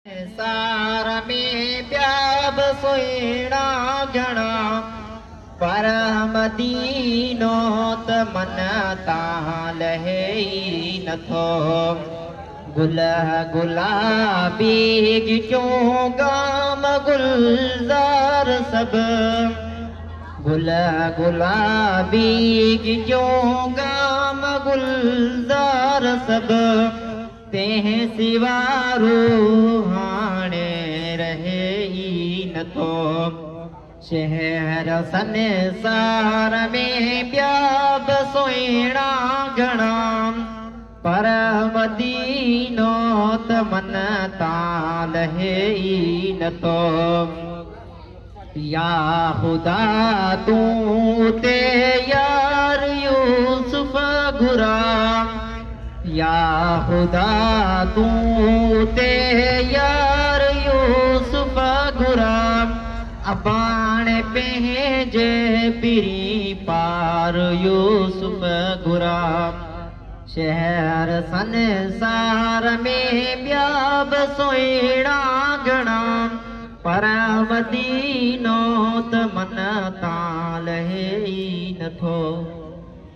सार में प्याब सुहिणा घणा पर मदीनो त मन तां लहे ई नथो। गुल गुलाबी क्यों गाम गुलजार सब, गुल गुलाबी क्यों गाम गुलजार सब, तेह सिवा रूहाने रहे ई नथो। शहर संसार में ॿिया बि सुहिणा घणा पर मदीनो त मन तां लहे ई नथो। या खुदा तूं ते यार यूसुफ घुरा, या खुदा तूं ते यार यूसुफ घुरा, अबाण पंहिंजे पिरी पार यूसुफ घुरा। शहर संसार में ॿिया बि सुहिणा घणा पर मदीनो त मन तां लहे ई नथो।